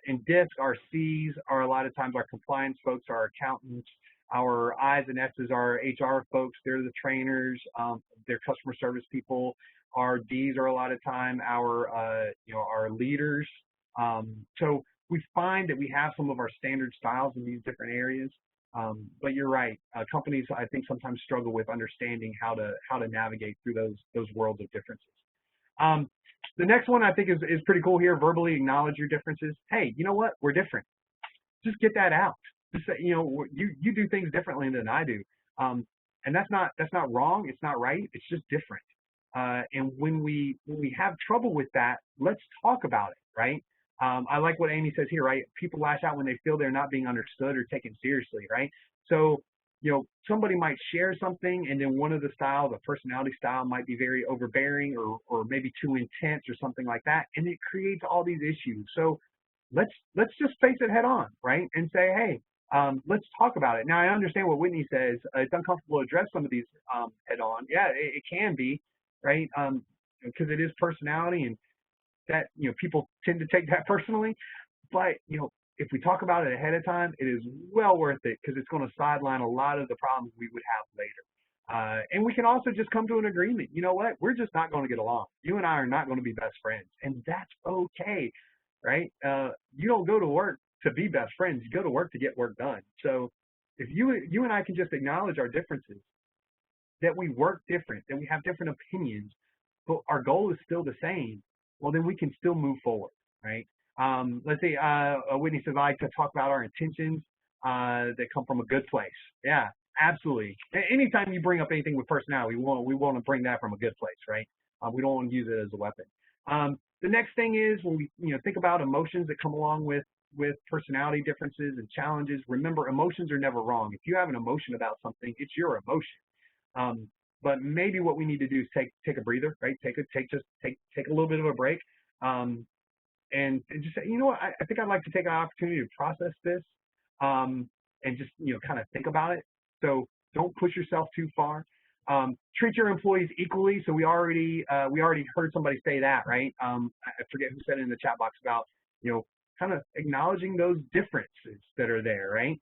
in DISC, our C's are a lot of times our compliance folks, our accountants. Our I's and S's are HR folks. They're the trainers. They're customer service people. Our D's are a lot of time our leaders. So we find that we have some of our standard styles in these different areas. But you're right. Companies, I think, sometimes struggle with understanding how to navigate through those worlds of differences. The next one I think is pretty cool here. Verbally acknowledge your differences. Hey, you know what? We're different. Just get that out. Just say, you do things differently than I do, and that's not wrong. It's not right. It's just different. And when we have trouble with that, let's talk about it, right? I like what Amy says here, right? People lash out when they feel they're not being understood or taken seriously, right? So, somebody might share something, and then one of the styles, the personality style, might be very overbearing or maybe too intense or something like that, and it creates all these issues. So let's just face it head on, right? And say, hey, let's talk about it. Now, I understand what Whitney says. It's uncomfortable to address some of these head on. Yeah, it can be, right? Because it is personality, and that, people tend to take that personally. But, if we talk about it ahead of time, it is well worth it because it's going to sideline a lot of the problems we would have later. And we can also just come to an agreement. You know what? We're just not going to get along. You and I are not going to be best friends, and that's okay, right? You don't go to work to be best friends. You go to work to get work done. So if you and I can just acknowledge our differences, that we work different, that we have different opinions, but our goal is still the same, well, then we can still move forward, right? Let's see, Whitney says, I like to talk about our intentions that come from a good place. Yeah, absolutely. Anytime you bring up anything with personality, we want to bring that from a good place, right? We don't want to use it as a weapon. The next thing is when we think about emotions that come along with personality differences and challenges. Remember, emotions are never wrong. If you have an emotion about something, it's your emotion. But maybe what we need to do is take a breather, right? Take a little bit of a break, and just say, you know what, I think I'd like to take an opportunity to process this, and just kind of think about it. So don't push yourself too far. Treat your employees equally. So we already heard somebody say that, right? I forget who said it in the chat box about kind of acknowledging those differences that are there, right?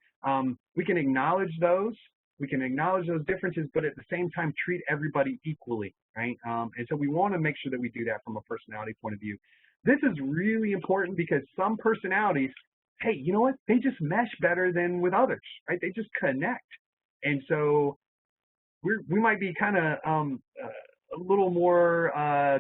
We can acknowledge those. We can acknowledge those differences, but at the same time, treat everybody equally, right? And so we want to make sure that we do that from a personality point of view. This is really important because some personalities, hey, you know what? They just mesh better than with others, right? They just connect. And so we might be kind of a little more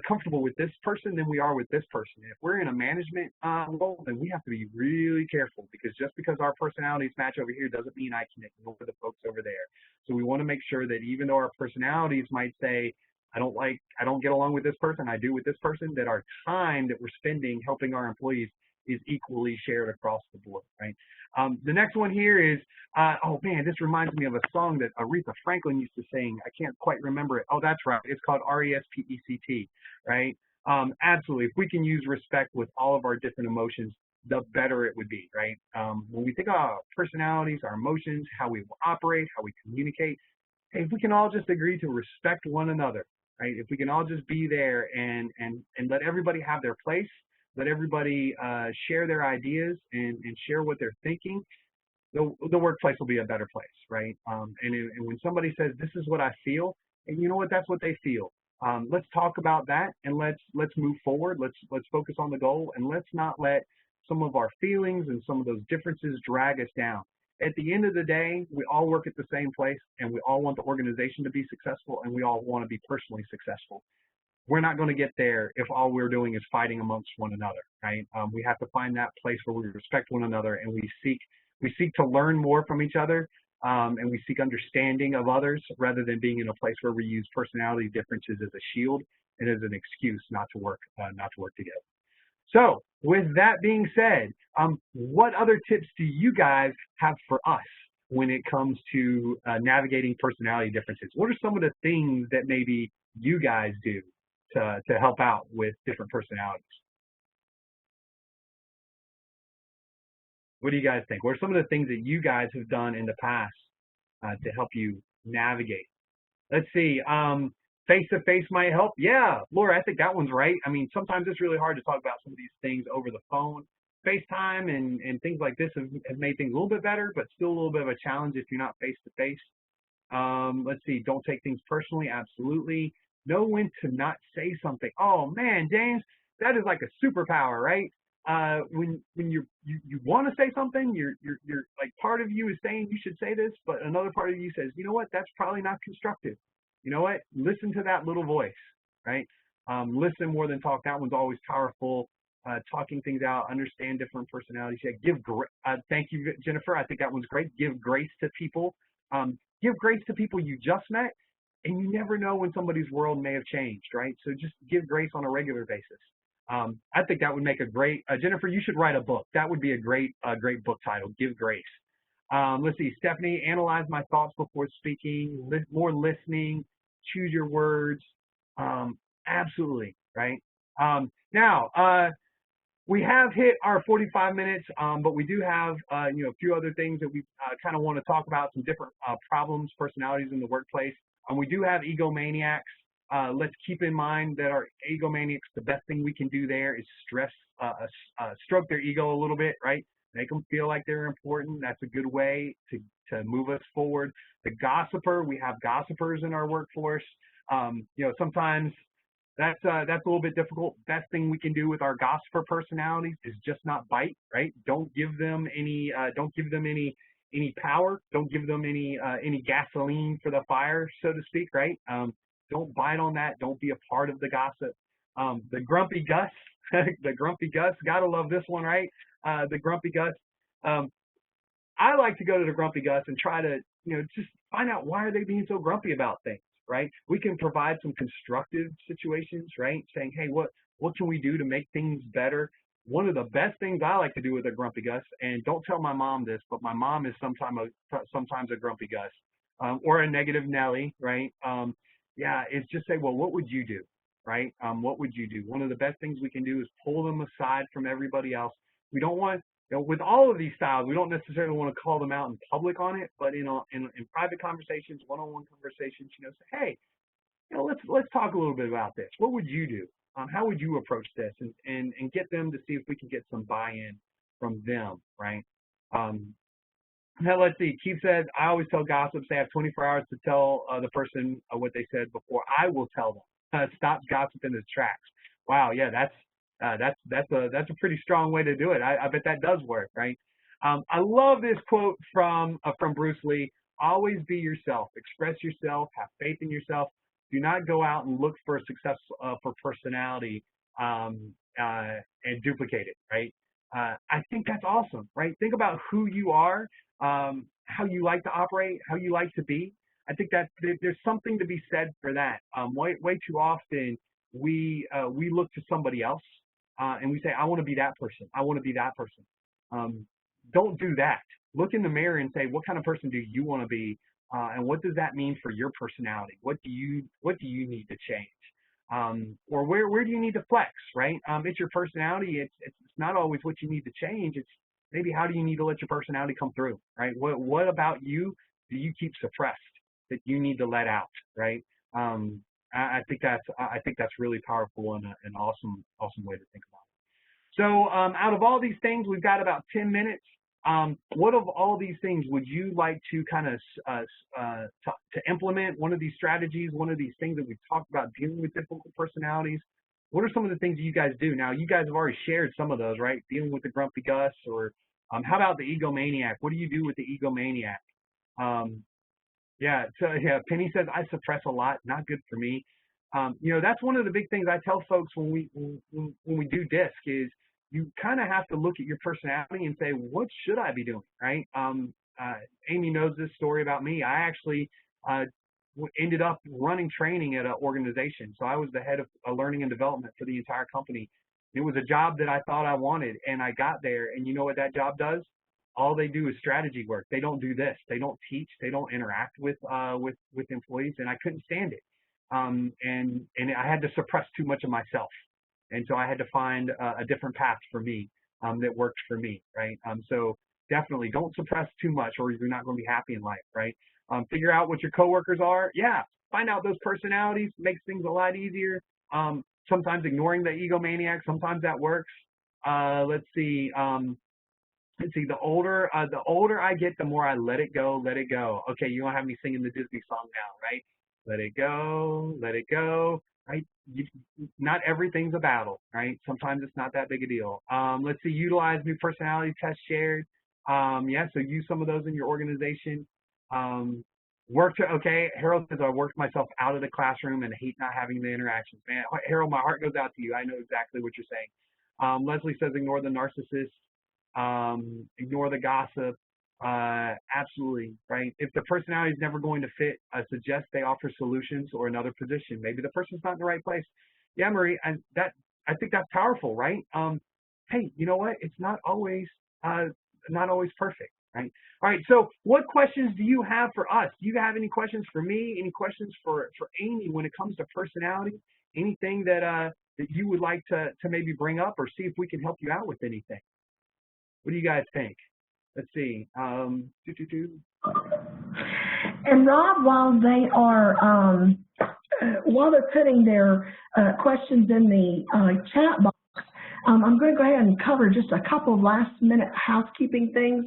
comfortable with this person than we are with this person. If we're in a management role, then we have to be really careful because just because our personalities match over here doesn't mean I can ignore the folks over there. So we want to make sure that even though our personalities might say, I don't get along with this person, I do with this person, that our time that we're spending helping our employees is equally shared across the board, right? The next one here is, oh man, this reminds me of a song that Aretha Franklin used to sing. I can't quite remember it. Oh, that's right. It's called R-E-S-P-E-C-T, right? Absolutely. If we can use respect with all of our different emotions, the better it would be, right? When we think about our personalities, our emotions, how we operate, how we communicate, hey, if we can all just agree to respect one another, right? If we can all just be there and let everybody have their place, let everybody share their ideas and share what they're thinking, the workplace will be a better place, right? And when somebody says, this is what I feel, and you know what, that's what they feel. Let's talk about that, and let's move forward. Let's focus on the goal, and let's not let some of our feelings and some of those differences drag us down. At the end of the day, we all work at the same place, and we all want the organization to be successful, and we all want to be personally successful. We're not going to get there if all we're doing is fighting amongst one another, right? We have to find that place where we respect one another, and we seek to learn more from each other, and we seek understanding of others rather than being in a place where we use personality differences as a shield and as an excuse not to work together. So with that being said, what other tips do you guys have for us when it comes to navigating personality differences? What are some of the things that maybe you guys do to help out with different personalities? What do you guys think? What are some of the things that you guys have done in the past to help you navigate? Let's see. Face-to-face might help. Yeah, Laura, I think that one's right. I mean, sometimes it's really hard to talk about some of these things over the phone. FaceTime and things like this have made things a little bit better, but still a little bit of a challenge if you're not face-to-face. Let's see. Don't take things personally. Absolutely. Know when to not say something. Oh, man, James, that is like a superpower, right? When you want to say something, you're like, part of you is saying you should say this, but another part of you says, you know what, that's probably not constructive. You know what, listen to that little voice, right? Listen more than talk. That one's always powerful. Talking things out, understand different personalities. Yeah, thank you, Jennifer. I think that one's great. Give grace to people. Give grace to people you just met, and you never know when somebody's world may have changed, right? So just give grace on a regular basis. I think that would make a great, Jennifer, you should write a book. That would be a great book title, Give Grace. Let's see, Stephanie, analyze my thoughts before speaking, more listening, choose your words. Absolutely, right? Now, we have hit our 45 minutes, but we do have, a few other things that we kind of want to talk about, some different problems, personalities in the workplace. We do have egomaniacs. Let's keep in mind that our egomaniacs, the best thing we can do there is stroke their ego a little bit, right? Make them feel like they're important. That's a good way to move us forward. The gossiper, we have gossipers in our workforce. Sometimes that's a little bit difficult. Best thing we can do with our gossiper personalities is just not bite, right? Don't give them any power. Don't give them any gasoline for the fire, so to speak, right? Don't bite on that. Don't be a part of the gossip. The grumpy Gus, the grumpy Gus, gotta love this one, right? The grumpy Gus. I like to go to the grumpy Gus and try to, just find out why are they being so grumpy about things, right? We can provide some constructive situations, right? Saying, hey, what can we do to make things better? One of the best things I like to do with a grumpy Gus, and don't tell my mom this, but my mom is sometimes a grumpy Gus, or a negative Nelly, right? It's just say, well, what would you do, right? What would you do? One of the best things we can do is pull them aside from everybody else. We don't want, with all of these styles, we don't necessarily want to call them out in public on it, but in private conversations, one-on-one conversations, say, hey, let's talk a little bit about this. What would you do? How would you approach this? And get them to see if we can get some buy-in from them, right? Now, let's see. Keith said, I always tell gossips they have 24 hours to tell the person what they said before I will tell them. Stop gossip in its tracks. Wow, yeah, that's a pretty strong way to do it. I bet that does work, right? I love this quote from Bruce Lee. Always be yourself. Express yourself. Have faith in yourself. Do not go out and look for success for personality and duplicate it, right? I think that's awesome, right? Think about who you are, how you like to operate, how you like to be. I think that there's something to be said for that. Way too often we look to somebody else and we say, I want to be that person. I want to be that person. Don't do that. Look in the mirror and say, what kind of person do you want to be? And what does that mean for your personality? What do you need to change? Or where do you need to flex, right? It's your personality. It's not always what you need to change. It's maybe how do you need to let your personality come through, right? What about you do you keep suppressed that you need to let out, right? I think that's really powerful and an awesome way to think about it. So out of all these things, we've got about 10 minutes. What of all these things would you like to kind of to implement? One of these strategies, one of these things that we've talked about dealing with difficult personalities. What are some of the things that you guys do? Now, you guys have already shared some of those, right? Dealing with the grumpy Gus, or how about the egomaniac? What do you do with the egomaniac? Yeah, so yeah, Penny says, I suppress a lot, not good for me. You know, that's one of the big things I tell folks when we do DISC is you kind of have to look at your personality and say, what should I be doing, right? Amy knows this story about me. I actually ended up running training at an organization. So I was the head of learning and development for the entire company. It was a job that I thought I wanted, and I got there, and you know what that job does? All they do is strategy work. They don't do this. They don't teach. They don't interact with employees, and I couldn't stand it. And I had to suppress too much of myself, and so I had to find a different path for me that worked for me, right? So definitely don't suppress too much, or you're not going to be happy in life, right? Figure out what your coworkers are. Yeah, find out those personalities makes things a lot easier. Sometimes ignoring the egomaniac, sometimes that works. Let's see. The older I get, the more I let it go, let it go. Okay, you don't have me singing the Disney song now, right? Let it go, right? Not everything's a battle, right? Sometimes it's not that big a deal. Let's see, utilize new personality tests shared. Yeah, so use some of those in your organization. Okay, Harold says, I worked myself out of the classroom and hate not having the interactions. Man, Harold, my heart goes out to you. I know exactly what you're saying. Leslie says, ignore the narcissist. Ignore the gossip. Absolutely, right? If the personality is never going to fit, I suggest they offer solutions or another position. Maybe the person's not in the right place. Yeah, Marie, I think that's powerful, right? Hey, you know what? It's not always perfect, right? All right. So, what questions do you have for us? Do you have any questions for me? Any questions for Amy when it comes to personality? Anything that you would like to maybe bring up, or see if we can help you out with anything? What do you guys think? Let's see. And Rob, while they're putting their questions in the chat box, I'm going to go ahead and cover just a couple of last-minute housekeeping things.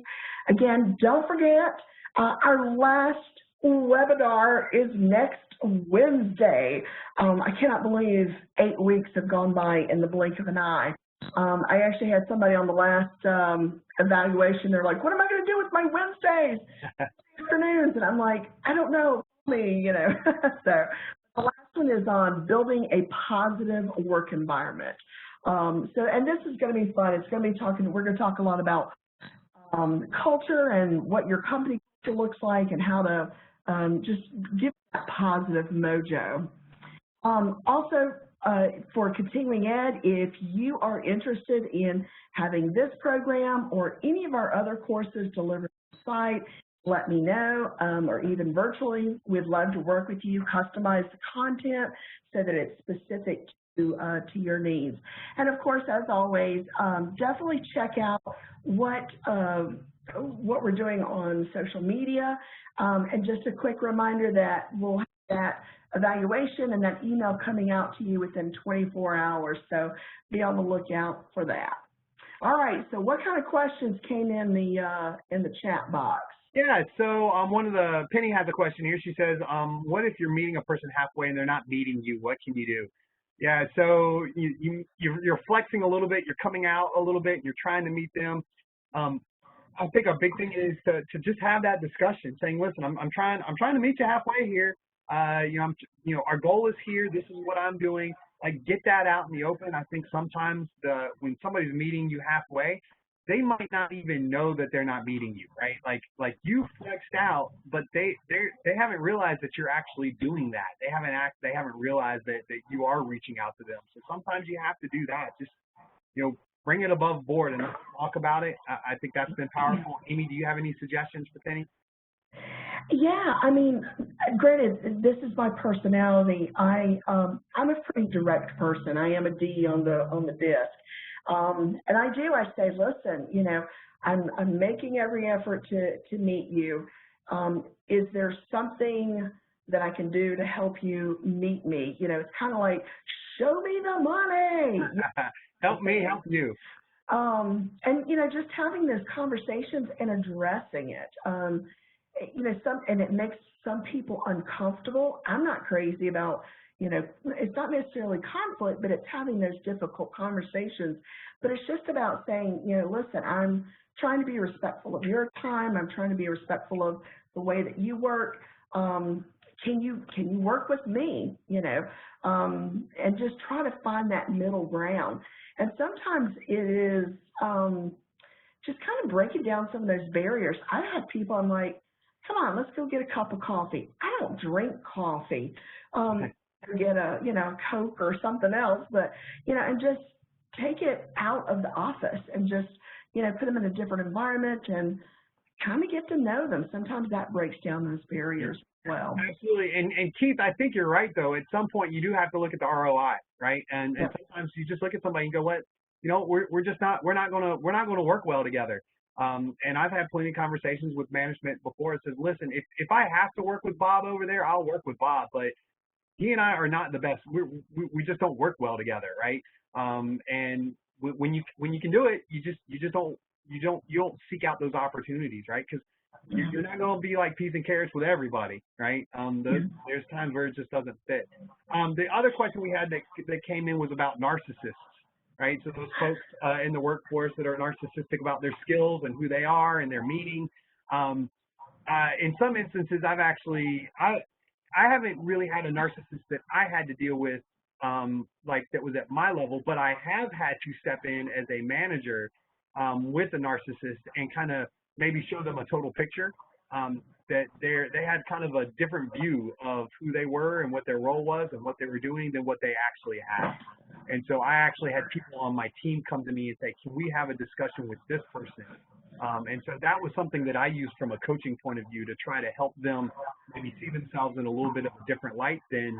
Again, don't forget, our last webinar is next Wednesday. I cannot believe 8 weeks have gone by in the blink of an eye. I actually had somebody on the last evaluation. They're like, what am I going to do with my Wednesdays, afternoons? And I'm like, I don't know, you know. So the last one is on building a positive work environment. And this is going to be fun. It's going to be we're going to talk a lot about culture and what your company culture looks like and how to just give that positive mojo. Also, for continuing ed, if you are interested in having this program or any of our other courses delivered on the site, let me know, or even virtually. We'd love to work with you, customize the content so that it's specific to your needs. And of course, as always, definitely check out what we're doing on social media. And just a quick reminder that we'll have that evaluation and that email coming out to you within 24 hours. So be on the lookout for that. All right. So what kind of questions came in the chat box? Yeah. So Penny has a question here. She says, what if you're meeting a person halfway and they're not meeting you? What can you do? Yeah. So you're flexing a little bit. You're coming out a little bit. And you're trying to meet them. I think a big thing is to just have that discussion, saying, listen, I'm trying to meet you halfway here. Our goal is here. This is what I'm doing. Like, get that out in the open. I think sometimes when somebody's meeting you halfway, they might not even know that they're not meeting you, right? Like you flexed out, but they haven't realized that you're actually doing that. They haven't realized that you are reaching out to them. So sometimes you have to do that. Just, bring it above board and talk about it. I think that's been powerful. Amy, do you have any suggestions for Penny? Yeah, I mean, granted, this is my personality. I'm a pretty direct person. I am a D on the disc, and I say, listen, I'm making every effort to meet you. Is there something that I can do to help you meet me? It's kind of like, show me the money. Help me help you. And, you know, just having those conversations and addressing it. You know, and it makes some people uncomfortable. I'm not crazy about, you know, it's not necessarily conflict, but it's having those difficult conversations. But it's just about saying, you know, listen, I'm trying to be respectful of your time. I'm trying to be respectful of the way that you work. Can you work with me, you know, and just try to find that middle ground. And sometimes it is just kind of breaking down some of those barriers. I've had people, I'm like, come on, let's go get a cup of coffee. I don't drink coffee. Get a, you know, Coke or something else, but, you know, and just take it out of the office and just, you know, put them in a different environment and kind of get to know them. Sometimes that breaks down those barriers as well. Absolutely. And Keith, I think you're right, though. At some point, you do have to look at the ROI, right? And sometimes you just look at somebody and go, what, you know, we're not going to work well together. And I've had plenty of conversations with management before. It says, listen, if I have to work with Bob over there, I'll work with Bob, but he and I are not the best. We just don't work well together, right? And when you can do it, you don't seek out those opportunities, right? Because you're not going to be like peas and carrots with everybody, right? There's times where it just doesn't fit. The other question we had that came in was about narcissists, right? So those folks in the workforce that are narcissistic about their skills and who they are and their meaning. In some instances, I haven't really had a narcissist that I had to deal with, like that was at my level, but I have had to step in as a manager with a narcissist and kind of maybe show them a total picture, that they had kind of a different view of who they were and what their role was and what they were doing than what they actually had. And so I actually had people on my team come to me and say, can we have a discussion with this person? And so that was something that I used from a coaching point of view to try to help them maybe see themselves in a little bit of a different light than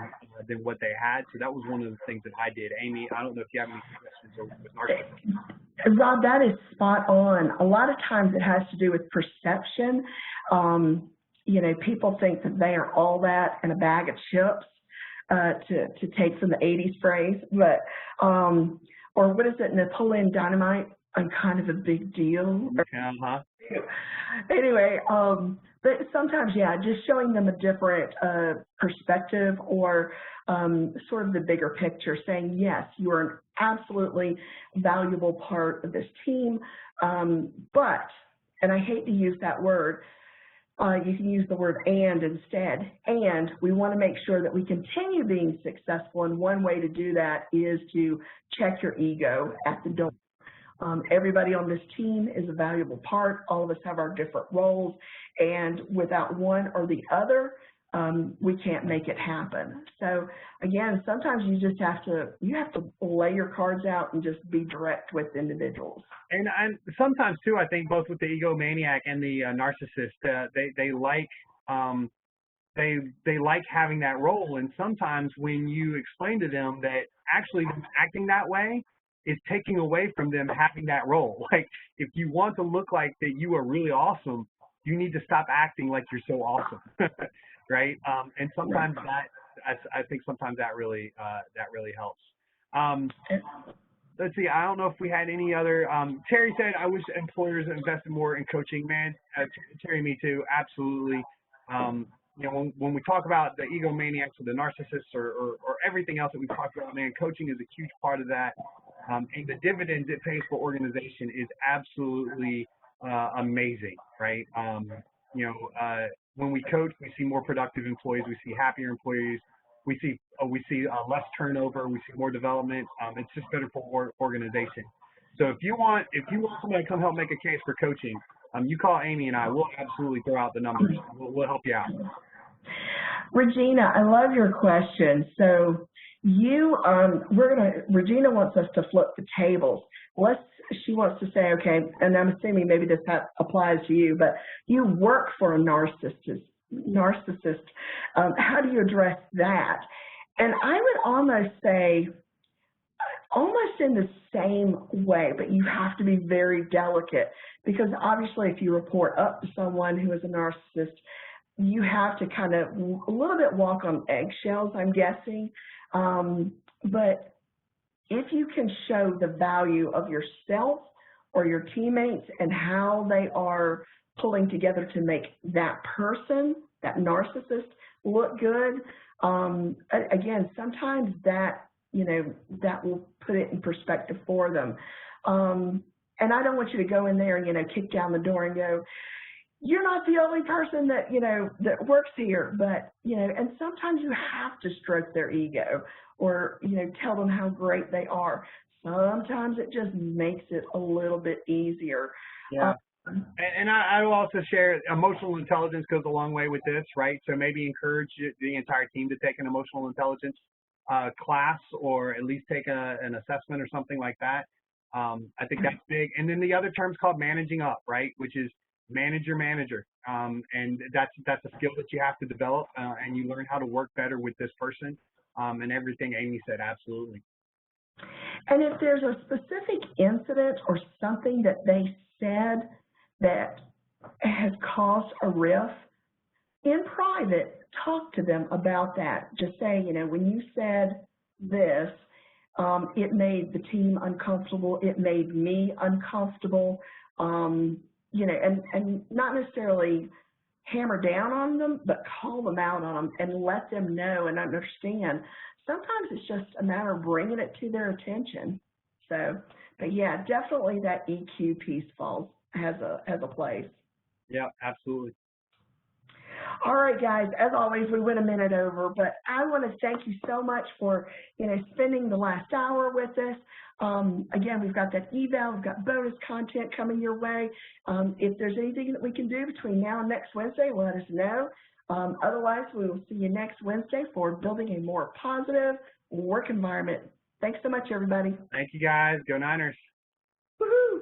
what they had. So that was one of the things that I did. Amy, I don't know if you have any suggestions with narcissism. Rob, that is spot on. A lot of times it has to do with perception. You know, people think that they are all that in a bag of chips, to take from the 80s phrase, but, or what is it, Napoleon Dynamite? I'm kind of a big deal. Anyway, but sometimes, yeah, just showing them a different perspective or sort of the bigger picture, saying, yes, you are an absolutely valuable part of this team, but, and I hate to use that word, you can use the word and instead, and we want to make sure that we continue being successful, and one way to do that is to check your ego at the door. Everybody on this team is a valuable part. All of us have our different roles, and without one or the other, we can't make it happen. So again, sometimes you just have to lay your cards out and just be direct with individuals. And sometimes too, I think both with the egomaniac and the narcissist, they like having that role. And sometimes when you explain to them that actually them acting that way is taking away from them having that role. Like, if you want to look like that you are really awesome, you need to stop acting like you're so awesome, right? And sometimes I think sometimes that really helps. Let's see. I don't know if we had any other. Terry said, "I wish employers invested more in coaching." Man, Terry, me too. Absolutely. You know, when we talk about the egomaniacs or the narcissists or everything else that we talked about, man, coaching is a huge part of that. And the dividends it pays for organization is absolutely amazing, right? You know, when we coach, we see more productive employees, we see happier employees, we see less turnover, we see more development. It's just better for organization. So if you want somebody to come help make a case for coaching, you call Amy and I. We'll absolutely throw out the numbers. We'll help you out. Regina, I love your question. So Regina wants us to flip the tables. She wants to say, okay, and I'm assuming maybe this applies to you, but you work for a narcissist. How do you address that? And I would almost say, almost in the same way, but you have to be very delicate, because obviously if you report up to someone who is a narcissist, you have to kind of a little bit walk on eggshells, I'm guessing. But if you can show the value of yourself, or your teammates and how they are pulling together to make that person, that narcissist, look good, again, sometimes that, that will put it in perspective for them. And I don't want you to go in there and, kick down the door and go, you're not the only person that, that works here, but, and sometimes you have to stroke their ego or, tell them how great they are. Sometimes it just makes it a little bit easier. Yeah. And I will also share emotional intelligence goes a long way with this, right? So maybe encourage the entire team to take an emotional intelligence class, or at least take an assessment or something like that. I think that's big. And then the other term's called managing up, right? Which is manage your manager. And that's a skill that you have to develop, and you learn how to work better with this person. And everything Amy said, absolutely. And if there's a specific incident or something that they said that has caused a rift, in private, talk to them about that. Just say, when you said this, it made the team uncomfortable. It made me uncomfortable. And not necessarily hammer down on them, but call them out on them and let them know and understand. Sometimes it's just a matter of bringing it to their attention. So, but yeah, definitely that EQ piece has a place. Yeah, absolutely. All right, guys, as always, we went a minute over, but I want to thank you so much for, spending the last hour with us. Again, we've got that eval, we've got bonus content coming your way. If there's anything that we can do between now and next Wednesday, let us know. Otherwise, we will see you next Wednesday for building a more positive work environment. Thanks so much, everybody. Thank you, guys. Go Niners. Woohoo!